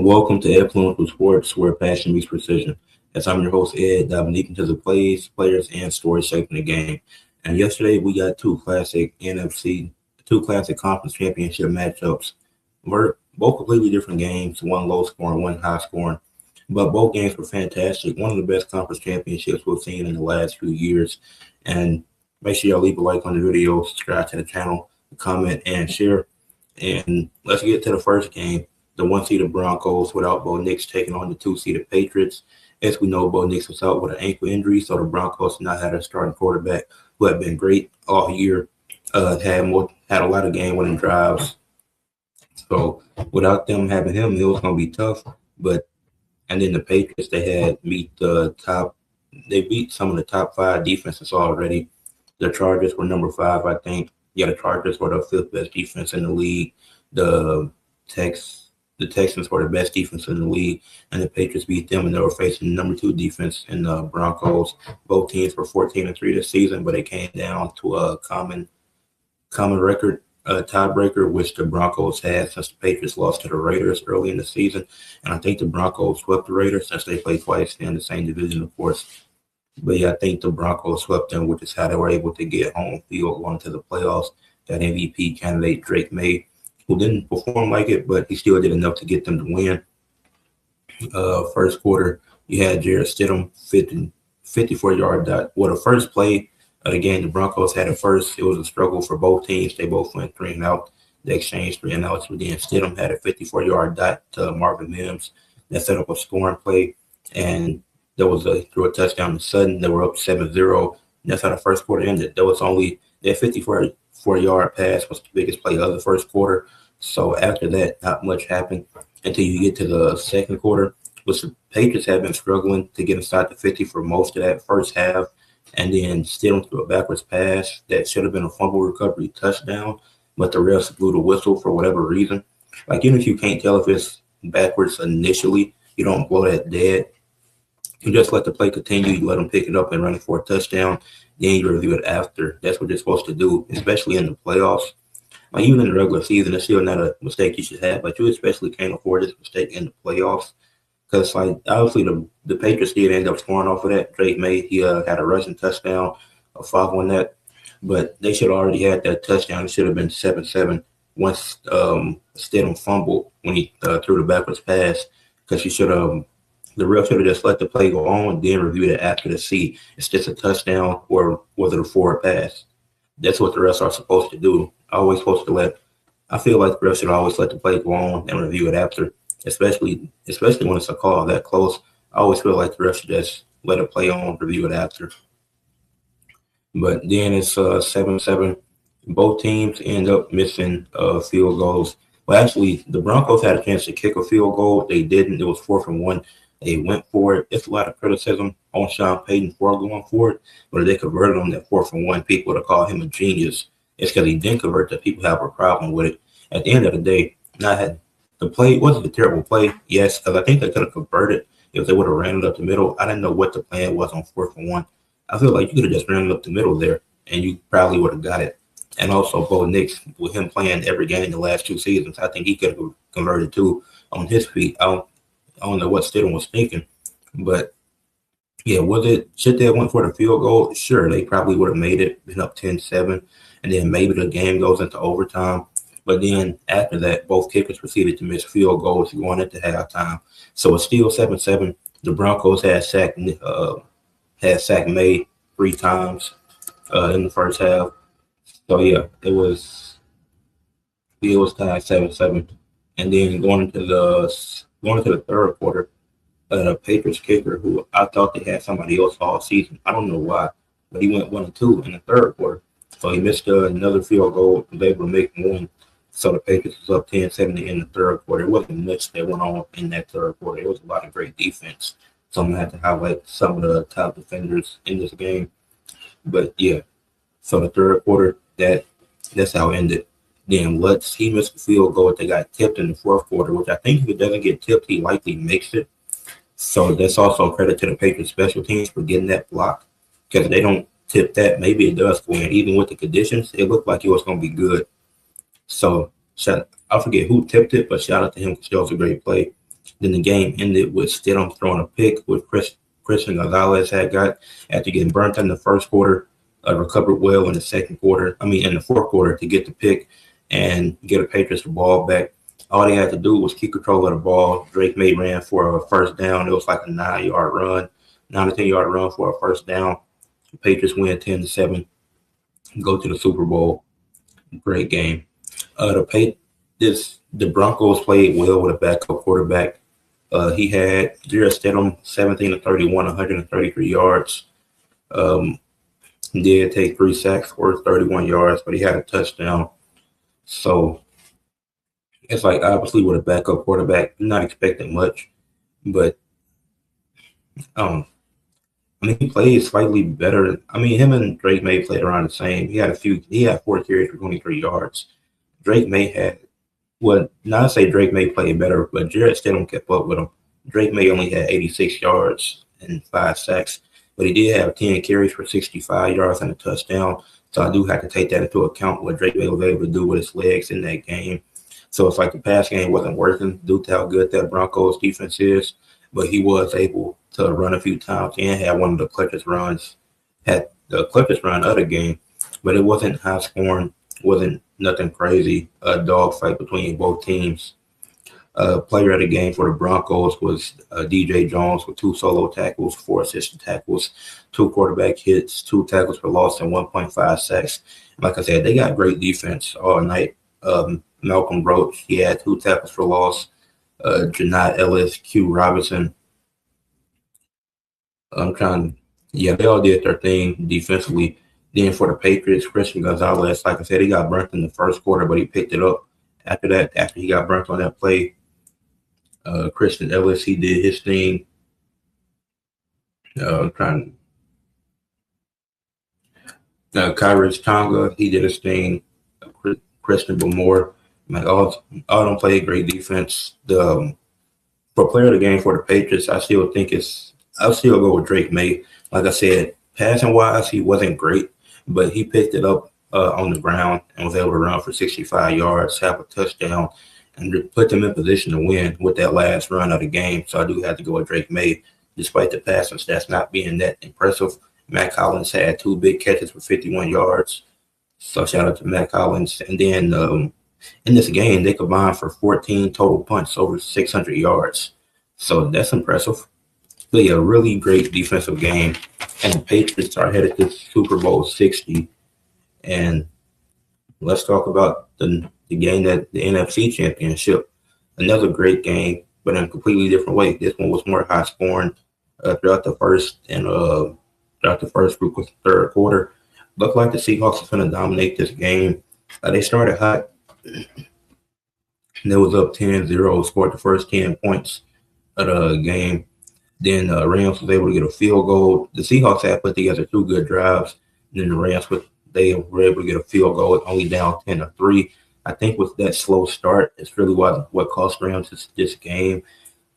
Welcome to Ed Fluential Sports, where passion meets precision. As I'm your host, Ed, diving deep into the plays, players, and stories shaping the game. And yesterday we got two classic conference championship matchups. We're both completely different games, one low scoring, one high scoring. But both games were fantastic. One of the best conference championships we've seen in the last few years. And make sure y'all leave a like on the video, subscribe to the channel, comment, and share. And let's get to the first game. The one-seeded Broncos without Bo Nix taking on the two-seeded Patriots. As we know, Bo Nix was out with an ankle injury, so the Broncos now had a starting quarterback who had been great all year, had a lot of game-winning drives. So without them having him, it was going to be tough. And then the Patriots, they beat some of the top 5 defenses already. The Chargers were number 5, I think. Yeah, the Chargers were the 5th best defense in the league. The Texans were the best defense in the league, and the Patriots beat them, and they were facing the number 2 defense in the Broncos. Both teams were 14-3 this season, but it came down to a common record, a tiebreaker, which the Broncos had since the Patriots lost to the Raiders early in the season. And I think the Broncos swept the Raiders since they play twice in the same division, of course. But yeah, I think the Broncos swept them, which is how they were able to get home field going to the playoffs. That MVP candidate, Drake May, who didn't perform like it, but he still did enough to get them to win. First quarter, you had Jarrett Stidham 54-yard dot. Well, the first play of the game, the Broncos had it first. It was a struggle for both teams. They both went 3 and out. They exchanged 3 and outs. But then Stidham had a 54-yard dot to Marvin Mims that set up a scoring play. And there was threw a touchdown to Sutton. They were up 7-0. That's how the first quarter ended. There was only that 54-yard pass was the biggest play of the first quarter. So after that, not much happened until you get to the second quarter, which the Patriots have been struggling to get inside the 50 for most of that first half. And then Stidham threw a backwards pass that should have been a fumble recovery touchdown, but the refs blew the whistle for whatever reason. Like, even if you can't tell if it's backwards initially, you don't blow that dead. You just let the play continue. You let them pick it up and run it for a touchdown. Then you review it after. That's what you're supposed to do, especially in the playoffs. Like, even in the regular season, it's still not a mistake you should have, but you especially can't afford this mistake in the playoffs. Because, like, obviously the Patriots did end up scoring off of that. Drake May, he had a rushing touchdown, a 5 on that. But they should have already had that touchdown. It should have been 7-7 once Stidham fumbled when he threw the backwards pass, because the ref should have just let the play go on and then reviewed it after to see it's just a touchdown or was it a forward pass. That's what the refs are supposed to do. I feel like the refs should always let the play go on and review it after, especially when it's a call that close. I always feel like the refs should just let it play on, review it after. But then it's 7-7. Both teams end up missing field goals. Well, actually, the Broncos had a chance to kick a field goal. They didn't. It was 4th and 1. They went for it. It's a lot of criticism on Sean Payton for going for it, but if they converted on that 4th and 1, people would have called him a genius. It's because he didn't convert that people have a problem with it. At the end of the day, the play wasn't a terrible play, yes, because I think they could have converted if they would have ran it up the middle. I didn't know what the plan was on 4th and 1. I feel like you could have just ran it up the middle there, and you probably would have got it. And also, Bo Nix, with him playing every game the last 2 seasons, I think he could have converted too on his feet. I don't know what Stidham was thinking, but yeah, should they have went for the field goal? Sure, they probably would have made it, been up 10-7, and then maybe the game goes into overtime. But then after that, both kickers proceeded to miss field goals going into halftime. So it's still 7-7. The Broncos had sacked May 3 times in the first half. So yeah, it was tied 7-7. And then going into the third quarter, the Patriots kicker, who I thought they had somebody else all season. I don't know why, but he went 1-2 in the third quarter. So he missed another field goal, was able to make one. So the Patriots was up 10-7 in the third quarter. It wasn't much that went on in that third quarter. It was a lot of great defense. So I'm going to have to highlight some of the top defenders in this game. But yeah, so the third quarter, that's how it ended. Then he missed the field goal. They got tipped in the fourth quarter, which I think if it doesn't get tipped, he likely makes it. So that's also a credit to the Patriots special teams for getting that block, because if they don't tip that, maybe it does go in. Even with the conditions, it looked like it was going to be good. So I forget who tipped it, but shout out to him because it was a great play. Then the game ended with Stidham throwing a pick, which Christian Gonzalez had got after getting burnt in the first quarter. Recovered well in the second quarter. In the fourth quarter to get the pick and get the Patriots the ball back. All they had to do was keep control of the ball. Drake May ran for a first down. It was like a 9-yard run, 9 to 10-yard run for a first down. The Patriots win 10-7, go to the Super Bowl. Great game. The Broncos played well with a backup quarterback. He had Jarrett Stidham 17 to 31, 133 yards. Did take 3 sacks for 31 yards, but he had a touchdown. So it's like obviously with a backup quarterback, I'm not expecting much, but he played slightly better. Him and Drake May played around the same. He had 4 carries for 23 yards. Drake May had, well, not to say Drake May played better, but Jarrett Stidham kept up with him. Drake May only had 86 yards and 5 sacks, but he did have 10 carries for 65 yards and a touchdown. So I do have to take that into account, what Drake May was able to do with his legs in that game. So it's like the pass game wasn't working due to how good that Broncos defense is, but he was able to run a few times and had one of the clutchest runs, had the clutchest run of the game, but it wasn't high scoring, wasn't nothing crazy, a dogfight between both teams. Player of the game for the Broncos was DJ Jones with 2 solo tackles, 4 assisted tackles, 2 quarterback hits, 2 tackles for loss, and 1.5 sacks. Like I said, they got great defense all night. Malcolm Roach, he had 2 tackles for loss. Janai Ellis, Q Robinson. They all did their thing defensively. Then for the Patriots, Christian Gonzalez, like I said, he got burnt in the first quarter, but he picked it up after that. After he got burnt on that play, Christian Ellis, he did his thing. Kyrus Tonga, he did his thing. Christian Bamore, all them played great defense. For player of the game for the Patriots, I'll still go with Drake May. Like I said, passing wise, he wasn't great, but he picked it up on the ground and was able to run for 65 yards, have a touchdown, and put them in position to win with that last run of the game. So I do have to go with Drake May, despite the passing stats not being that impressive. Matt Collins had 2 big catches for 51 yards. So shout out to Matt Collins. And then in this game, they combined for 14 total punts over 600 yards. So that's impressive. But yeah, really great defensive game. And the Patriots are headed to Super Bowl 60. And let's talk about the game, that the NFC Championship. Another great game, but in a completely different way. This one was more high scoring throughout the first group of the third quarter. Looked like the Seahawks are going to dominate this game. They started hot. They was up 10-0, scored the first 10 points of the game. Then Rams was able to get a field goal. The Seahawks had put together 2 good drives. And then the Rams were able to get a field goal, only down 10-3. I think with that slow start, it's really what cost Rams this game.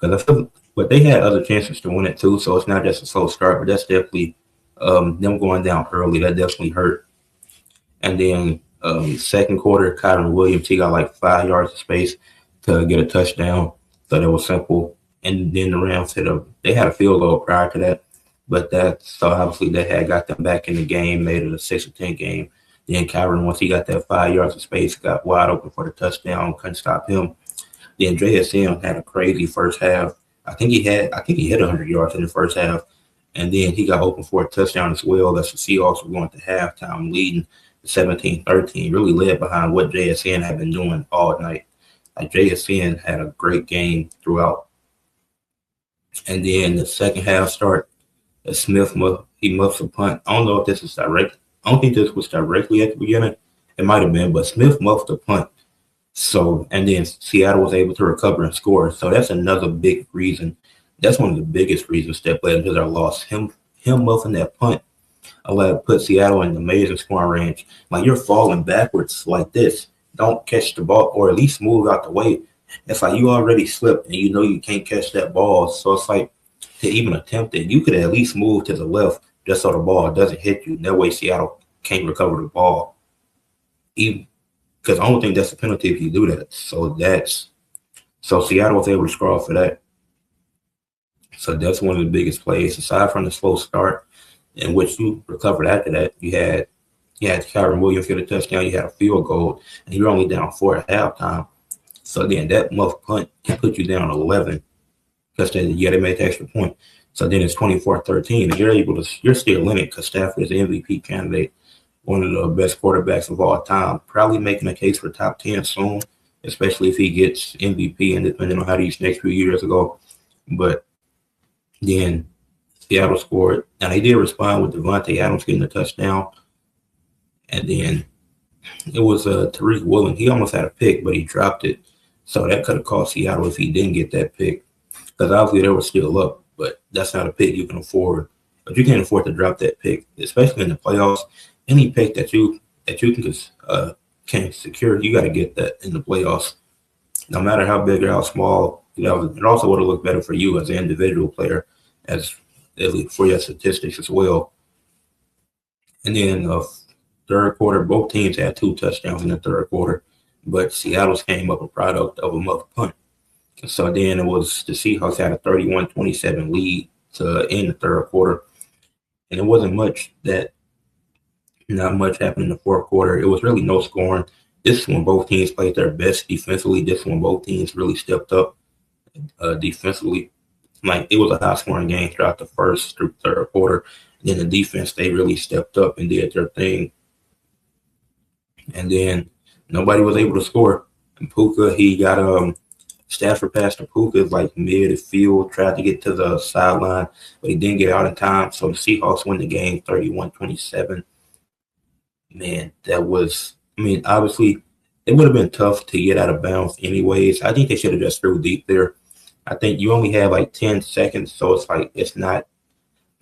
But they had other chances to win it too, so it's not just a slow start, but that's definitely them going down early. That definitely hurt. And then second quarter, Kyron Williams, he got like 5 yards of space to get a touchdown. So that was simple. And then the Rams they had a field goal prior to that. But so obviously they had got them back in the game, made it a 6-10 game. Then Kyron, once he got that 5 yards of space, got wide open for the touchdown, couldn't stop him. Then JSN had a crazy first half. I think he hit 100 yards in the first half. And then he got open for a touchdown as well. That's the Seahawks were going to halftime, leading 17-13, really led behind what JSN had been doing all night. Like JSN had a great game throughout. And then the second half start, Smith muffs a punt. I don't know if this is direct. I don't think this was directly at the beginning. It might have been, but Smith muffed a punt. So, and then Seattle was able to recover and score. So that's another big reason. That's one of the biggest reasons that led to their loss. Him muffing that punt allowed to put Seattle in the amazing scoring range. Like, you're falling backwards like this. Don't catch the ball, or at least move out the way. It's like you already slipped and you know you can't catch that ball. So it's like, to even attempt it, you could at least move to the left just so the ball doesn't hit you. That way Seattle can't recover the ball. Even because I don't think that's a penalty if you do that. So that's So Seattle was able to score for that. So that's one of the biggest plays. Aside from the slow start, in which you recovered after that, you had Kyron Williams get a touchdown, you had a field goal, and you're only down 4 at halftime. So then that muff punt can put you down 11 because they made the extra point. So then it's 24-13, and you're still in it because Stafford is the MVP candidate, one of the best quarterbacks of all time, probably making a case for top 10 soon, especially if he gets MVP and depending on how these next few years go. But then Seattle scored, and they did respond with Devontae Adams getting a touchdown. And then it was Tariq Woolen. He almost had a pick, but he dropped it. So that could have cost Seattle if he didn't get that pick. Because obviously they were still up, but that's not a pick you can afford. But you can't afford to drop that pick, especially in the playoffs. Any pick that you can secure, you got to get that in the playoffs. No matter how big or how small, it also would have looked better for you as an individual player, as for your statistics as well. And then third quarter, both teams had 2 touchdowns in the third quarter, but Seattle's came up a product of a muff punt. So then it was the Seahawks had a 31-27 lead to end the third quarter. And it wasn't not much happened in the fourth quarter. It was really no scoring. This is when both teams played their best defensively. This is when both teams really stepped up defensively. Like, it was a high-scoring game throughout the first through third quarter. And then the defense, they really stepped up and did their thing. And then nobody was able to score. And Puka, he got Stafford passed to Puka like mid-field, tried to get to the sideline, but he didn't get out in time. So the Seahawks win the game 31-27. Man, obviously, it would have been tough to get out of bounds anyways. I think they should have just threw deep there. I think you only have like 10 seconds, so it's not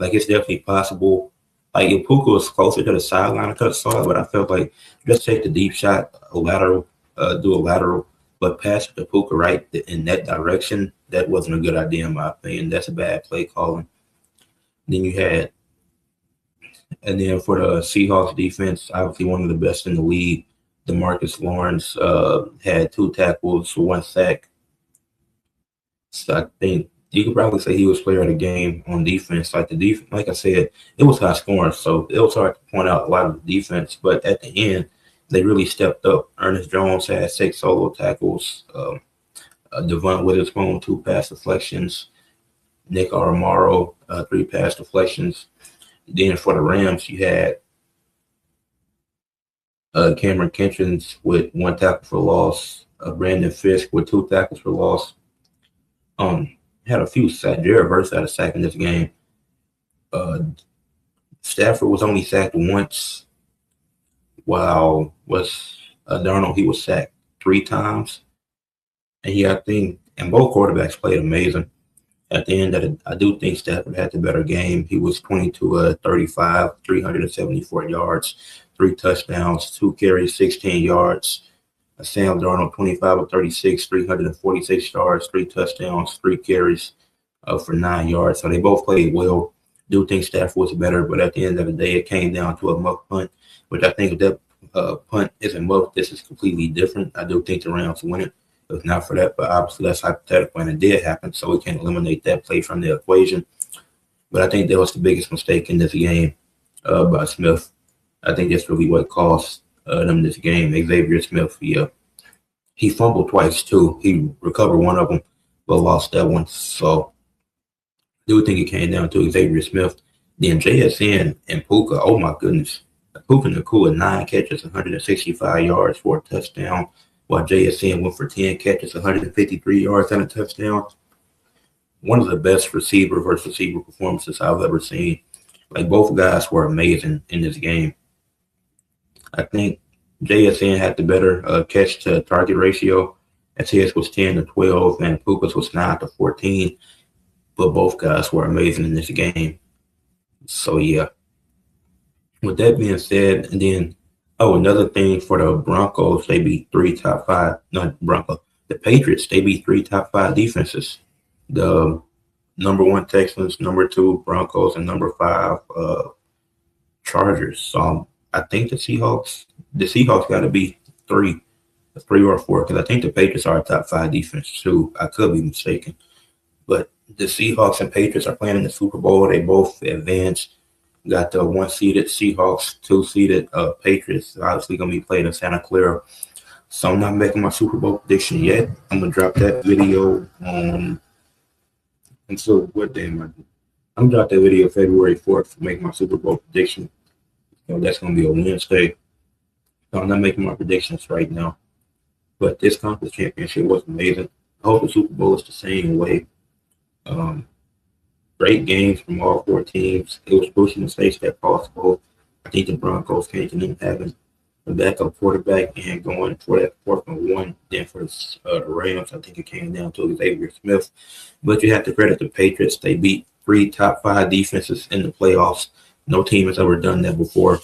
like it's definitely possible. Like, if Puka was closer to the sideline, I could have saw it, but I felt like just take the deep shot, do a lateral, but pass it to Puka right in that direction. That wasn't a good idea in my opinion. That's a bad play calling. And then for the Seahawks defense, obviously one of the best in the league, DeMarcus Lawrence had 2 tackles, 1 sack. So I think you could probably say he was player of the game on defense. Like I said, it was high scoring, so it was hard to point out a lot of the defense. But at the end, they really stepped up. Ernest Jones had 6 solo tackles. Devon Witherspoon, 2 pass deflections. Nick Aramaro, 3 pass deflections. Then for the Rams, you had Cameron Kinchins with 1 tackle for loss. Brandon Fisk with 2 tackles for loss. Had a few sacks. Jared Verse had a sack in this game. Stafford was only sacked once, while Darnold, he was sacked 3 times. And both quarterbacks played amazing. At the end of it, I do think Stafford had the better game. He was 22-35, 374 yards, 3 touchdowns, 2 carries, 16 yards. Sam Darnold, 25-36, 346 yards, 3 touchdowns, 3 carries for 9 yards. So they both played well. Do think Stafford was better, but at the end of the day, it came down to a muff punt, which I think if that punt isn't muff, this is completely different. I do think the Rams win it. If not for that, but obviously that's hypothetical, and it did happen, so we can't eliminate that play from the equation. But I think that was the biggest mistake in this game by Smith. I think that's really what cost them this game. Xavier Smith, he fumbled twice too. He recovered one of them, but lost that one. So I do think it came down to Xavier Smith. Then JSN and Puka, oh my goodness. Puka Nacua, 9 catches, 165 yards for a touchdown, while JSN went for 10 catches, 153 yards and a touchdown. One of the best receiver versus receiver performances I've ever seen. Like, both guys were amazing in this game. I think JSN had the better catch to target ratio, as his was 10-12 and Puka's was 9-14. But both guys were amazing in this game. So yeah. With that being said, and then another thing for the Broncos, they beat 3 top 5. Not Broncos. The Patriots, they beat 3 top 5 defenses. The number 1 Texans, number 2 Broncos, and number 5 Chargers. So I think the Seahawks got to be 3 3 or 4, because I think the Patriots are a top 5 defense too. I could be mistaken. But the Seahawks and Patriots are playing in the Super Bowl. They both advanced. Got the 1-seeded Seahawks, 2-seeded Patriots. Obviously going to be played in Santa Clara. So I'm not making my Super Bowl prediction yet. I'm going to drop that video on. And so what day am I doing? I'm going to drop that video February 4th to make my Super Bowl prediction. That's going to be a Wednesday. So I'm not making my predictions right now. But this conference championship was amazing. I hope the Super Bowl is the same way. Great games from all 4 teams. It was pushing the stakes that possible. I think the Broncos came to them having a backup quarterback and going for that 4th and 1. Then for the Rams, I think it came down to Xavier Smith. But you have to credit the Patriots. They beat 3 top 5 defenses in the playoffs. No team has ever done that before.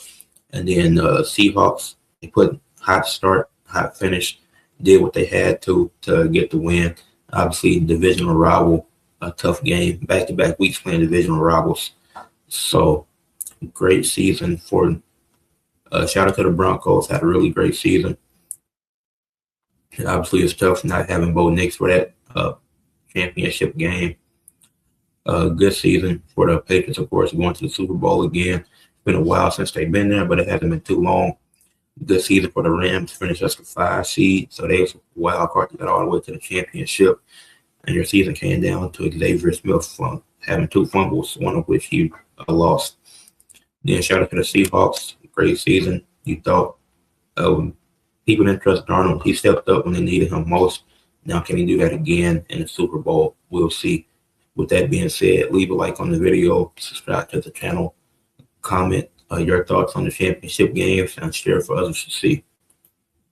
And then Seahawks, they put hot start, hot finish, did what they had to get the win. Obviously, divisional rival. A tough game, back-to-back weeks playing divisional rivals. So, great season for shout out to the Broncos. Had a really great season. And obviously, it's tough not having Bo Nix for that championship game. Good season for the Patriots, of course, going to the Super Bowl again. It's been a while since they've been there, but it hasn't been too long. Good season for the Rams, finished as the 5 seed, so they was a wild card to get all the way to the championship. And your season came down to Xavier Smith having 2 fumbles, one of which he lost. Then shout out to the Seahawks. Great season. You thought people didn't trust Darnold. He stepped up when they needed him most. Now can he do that again in the Super Bowl? We'll see. With that being said, leave a like on the video, subscribe to the channel, comment your thoughts on the championship games, and share for others to see.